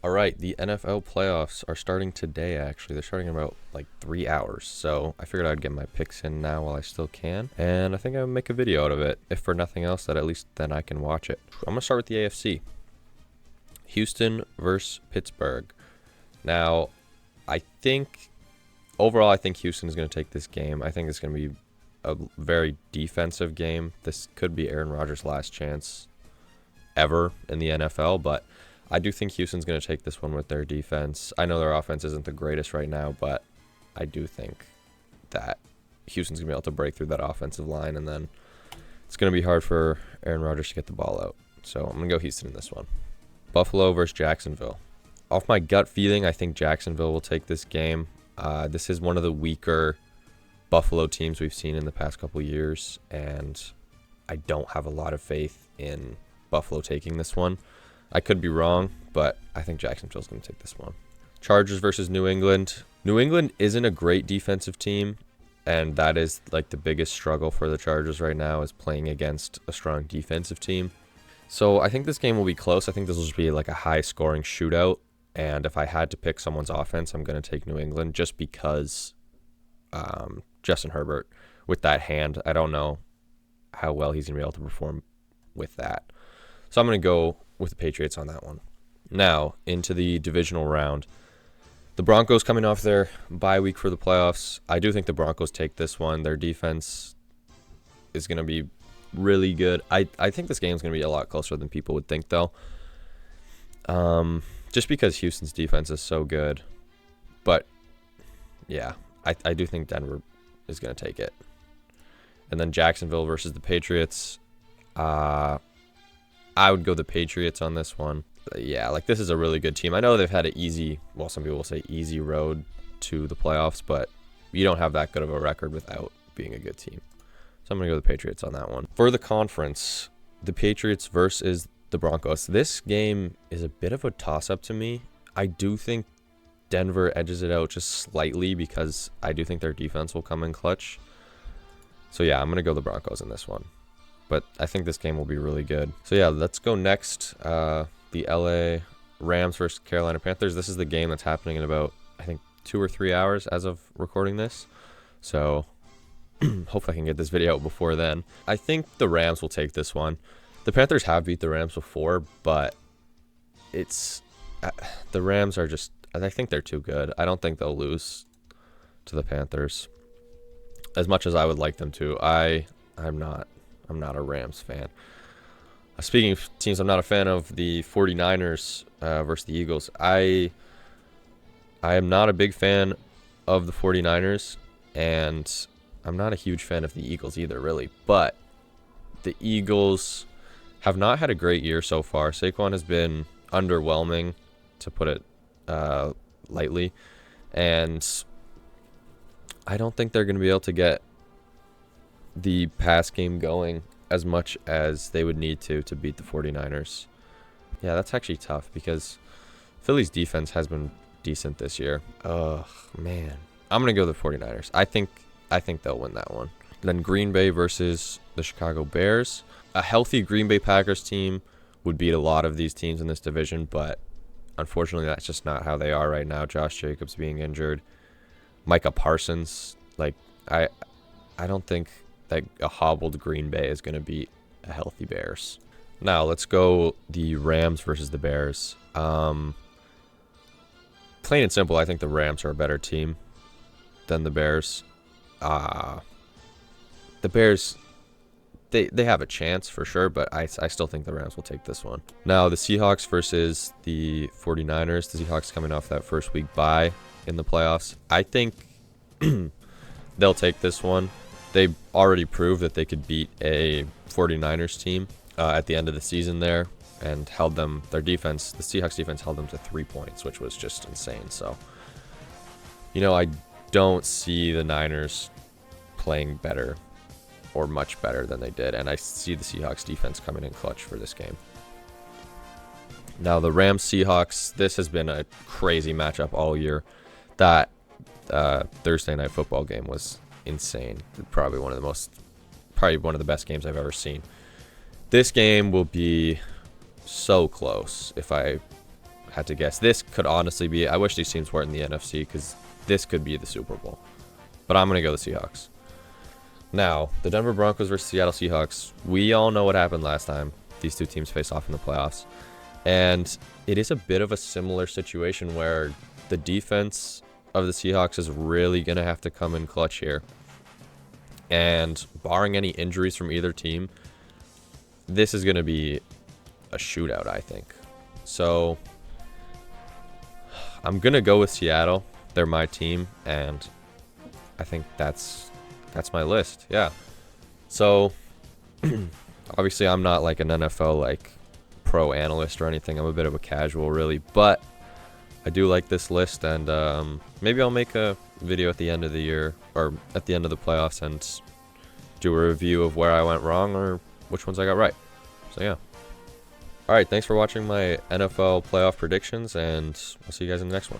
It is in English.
All right, the NFL playoffs are starting today, actually. They're starting in about like 3 hours. So I figured I'd get my picks in now while I still can. And I think I'll make a video out of it. If for nothing else, that at least then I can watch it. I'm going to start with the AFC. Houston versus Pittsburgh. Now, I think overall, I think Houston's going to take this game. I think it's going to be a very defensive game. This could be Aaron Rodgers' last chance ever in the NFL, but I do think Houston's going to take this one with their defense. I know their offense isn't the greatest right now, but I do think that Houston's going to be able to break through that offensive line, and then it's going to be hard for Aaron Rodgers to get the ball out. So I'm going to go Houston in this one. Buffalo versus Jacksonville. Off my gut feeling, I think Jacksonville will take this game. This is one of the weaker Buffalo teams we've seen in the past couple years, and I don't have a lot of faith in Buffalo taking this one. I could be wrong, but I think Jacksonville's going to take this one. Chargers versus New England. New England isn't a great defensive team, and that is like the biggest struggle for the Chargers right now, is playing against a strong defensive team. So I think this game will be close. I think this will just be like a high-scoring shootout, and if I had to pick someone's offense, I'm going to take New England just because Justin Herbert, with that hand, I don't know how well he's going to be able to perform with that. So I'm going to go with the Patriots on that one. Now, into the divisional round. The Broncos coming off their bye week for the playoffs. I do think the Broncos take this one. Their defense is going to be really good. I think this game is going to be a lot closer than people would think, though. Just because Houston's defense is so good. But, yeah, I do think Denver is going to take it. And then Jacksonville versus the Patriots. I would go the Patriots on this one. Yeah, like this is a really good team. I know they've had an easy, well, some people will say easy road to the playoffs, but you don't have that good of a record without being a good team. So I'm going to go the Patriots on that one. For the conference, the Patriots versus the Broncos. This game is a bit of a toss-up to me. I do think Denver edges it out just slightly because I do think their defense will come in clutch. So yeah, I'm going to go the Broncos in this one. But I think this game will be really good. So yeah, let's go next. The LA Rams versus Carolina Panthers. This is the game that's happening in about, I think, 2 or 3 hours as of recording this. So hopefully I can get this video out before then. I think the Rams will take this one. The Panthers have beat the Rams before, but it's the Rams are just, I think they're too good. I don't think they'll lose to the Panthers as much as I would like them to. I'm not a Rams fan. Speaking of teams I'm not a fan of, the 49ers versus the Eagles. I am not a big fan of the 49ers, and I'm not a huge fan of the Eagles either, really. But the Eagles have not had a great year so far. Saquon has been underwhelming, to put it lightly. And I don't think they're going to be able to get the pass game going as much as they would need to beat the 49ers. Yeah, that's actually tough because Philly's defense has been decent this year. Ugh, man. I'm going to go the 49ers. I think they'll win that one. Then Green Bay versus the Chicago Bears. A healthy Green Bay Packers team would beat a lot of these teams in this division, but unfortunately that's just not how they are right now. Josh Jacobs being injured. Micah Parsons, like I don't think that a hobbled Green Bay is going to beat a healthy Bears. Now, let's go the Rams versus the Bears. Plain and simple, I think the Rams are a better team than the Bears. The Bears, they have a chance for sure, but I still think the Rams will take this one. Now, the Seahawks versus the 49ers. The Seahawks coming off that first week bye in the playoffs. I think they'll take this one. They already proved that they could beat a 49ers team at the end of the season there and held them, their defense, the Seahawks defense held them to 3 points, which was just insane. So, I don't see the Niners playing better or much better than they did, and I see the Seahawks defense coming in clutch for this game. Now, the Rams-Seahawks, this has been a crazy matchup all year. That Thursday Night Football game was insane. Probably one of the best games I've ever seen. This game will be so close, if I had to guess. This could honestly be, I wish these teams weren't in the NFC, because this could be the Super Bowl. But I'm going to go the Seahawks. Now, the Denver Broncos versus Seattle Seahawks. We all know what happened last time these two teams face off in the playoffs. And it is a bit of a similar situation where the defense of the Seahawks is really going to have to come in clutch here. And barring any injuries from either team, this is going to be a shootout, I think. So I'm going to go with Seattle. They're my team, and I think that's my list. Yeah. So obviously I'm not like an NFL like pro analyst or anything. I'm a bit of a casual, really, but I do like this list, and maybe I'll make a video at the end of the year or at the end of the playoffs and do a review of where I went wrong or which ones I got right. So yeah. All right, thanks for watching my NFL playoff predictions, and I'll see you guys in the next one.